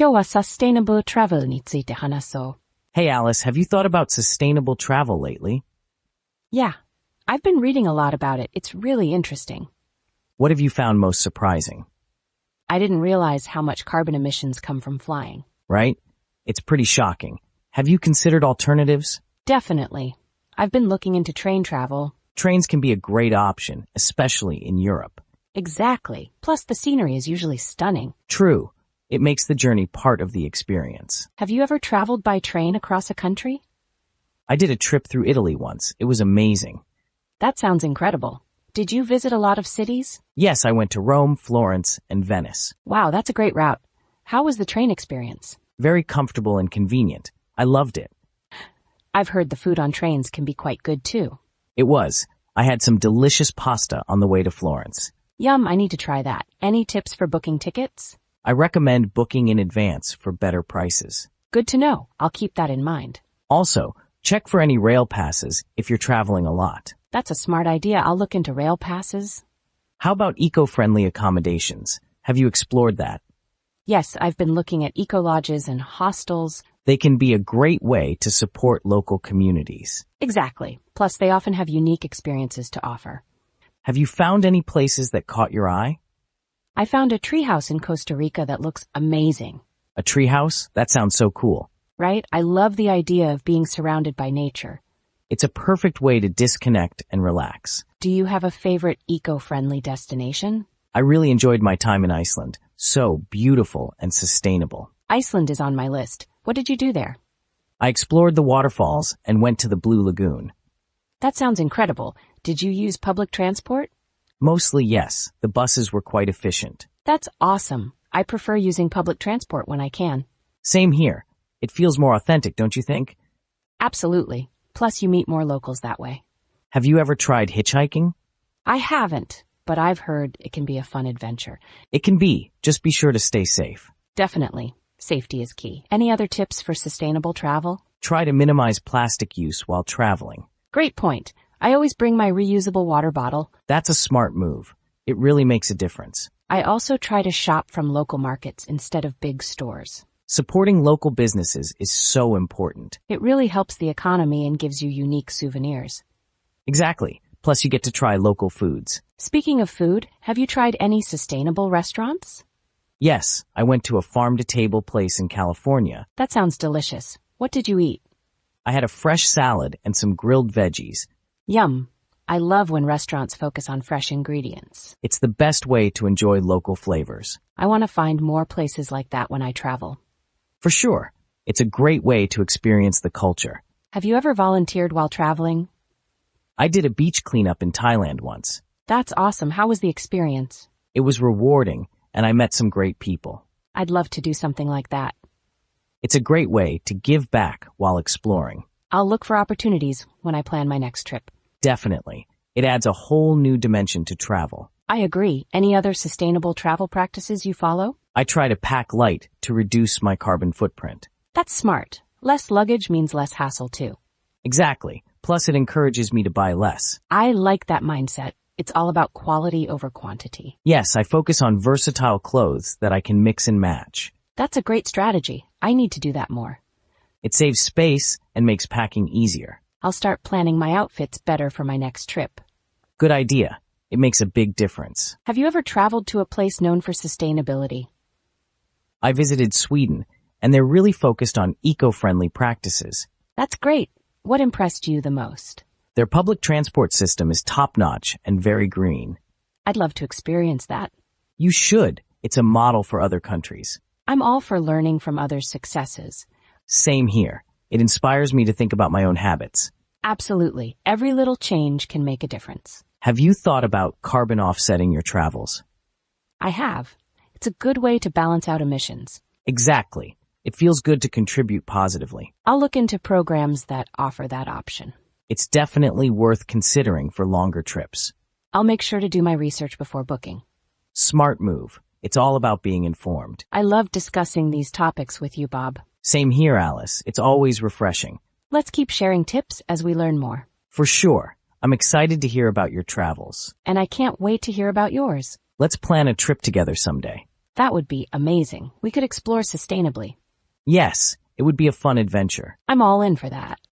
今日は Sustainable Travel について話そう。Hey Alice, have you thought about sustainable travel lately? Yeah, I've been reading a lot about it. It's really interesting. What have you found most surprising? I didn't realize how much carbon emissions come from flying. Right? It's pretty shocking. Have you considered alternatives? Definitely. I've been looking into train travel. Trains can be a great option, especially in Europe. Exactly. Plus the scenery is usually stunning. True. It makes the journey part of the experience. Have you ever traveled by train across a country? I did a trip through Italy once. It was amazing. That sounds incredible. Did you visit a lot of cities? Yes, I went to Rome, Florence, and Venice. Wow, that's a great route. How was the train experience? Very comfortable and convenient. I loved it. I've heard the food on trains can be quite good too. It was. I had some delicious pasta on the way to Florence. Yum, I need to try that. Any tips for booking tickets? I recommend booking in advance for better prices. Good to know. I'll keep that in mind. Also, check for any rail passes if you're traveling a lot. That's a smart idea. I'll look into rail passes. How about eco-friendly accommodations? Have you explored that? Yes, I've been looking at eco-lodges and hostels. They can be a great way to support local communities. Exactly. Plus, they often have unique experiences to offer. Have you found any places that caught your eye? I found a treehouse in Costa Rica that looks amazing. A treehouse? That sounds so cool. Right? I love the idea of being surrounded by nature. It's a perfect way to disconnect and relax. Do you have a favorite eco-friendly destination? I really enjoyed my time in Iceland. So beautiful and sustainable. Iceland is on my list. What did you do there? I explored the waterfalls and went to the Blue Lagoon. That sounds incredible. Did you use public transport? Mostly yes. The buses were quite efficient. That's awesome. I prefer using public transport when I can. Same here. It feels more authentic, don't you think? Absolutely. Plus you meet more locals that way. Have you ever tried hitchhiking? I haven't, but I've heard it can be a fun adventure. It can be. Just be sure to stay safe. Definitely. Safety is key. Any other tips for sustainable travel? Try to minimize plastic use while traveling. Great point. I always bring my reusable water bottle. That's a smart move. It really makes a difference. I also try to shop from local markets instead of big stores. Supporting local businesses is so important. It really helps the economy and gives you unique souvenirs. Exactly. Plus you get to try local foods. Speaking of food, have you tried any sustainable restaurants? Yes, I went to a farm-to-table place in California. That sounds delicious. What did you eat? I had a fresh salad and some grilled veggies. Yum. I love when restaurants focus on fresh ingredients. It's the best way to enjoy local flavors. I want to find more places like that when I travel. For sure. It's a great way to experience the culture. Have you ever volunteered while traveling? I did a beach cleanup in Thailand once. That's awesome. How was the experience? It was rewarding, and I met some great people. I'd love to do something like that. It's a great way to give back while exploring. I'll look for opportunities when I plan my next trip. Definitely. It adds a whole new dimension to travel. I agree. Any other sustainable travel practices you follow? I try to pack light to reduce my carbon footprint. That's smart. Less luggage means less hassle too. Exactly. Plus it encourages me to buy less. I like that mindset. It's all about quality over quantity. Yes, I focus on versatile clothes that I can mix and match. That's a great strategy. I need to do that more. It saves space and makes packing easier. I'll start planning my outfits better for my next trip. Good idea. It makes a big difference. Have you ever traveled to a place known for sustainability? I visited Sweden, and they're really focused on eco-friendly practices. That's great. What impressed you the most? Their public transport system is top-notch and very green. I'd love to experience that. You should. It's a model for other countries. I'm all for learning from others' successes. Same here. It inspires me to think about my own habits. Absolutely. Every little change can make a difference. Have you thought about carbon offsetting your travels? I have. It's a good way to balance out emissions. Exactly. It feels good to contribute positively. I'll look into programs that offer that option. It's definitely worth considering for longer trips. I'll make sure to do my research before booking. Smart move. It's all about being informed. I love discussing these topics with you, Bob. Same here, Alice. It's always refreshing. Let's keep sharing tips as we learn more. For sure. I'm excited to hear about your travels. And I can't wait to hear about yours. Let's plan a trip together someday. That would be amazing. We could explore sustainably. Yes, it would be a fun adventure. I'm all in for that.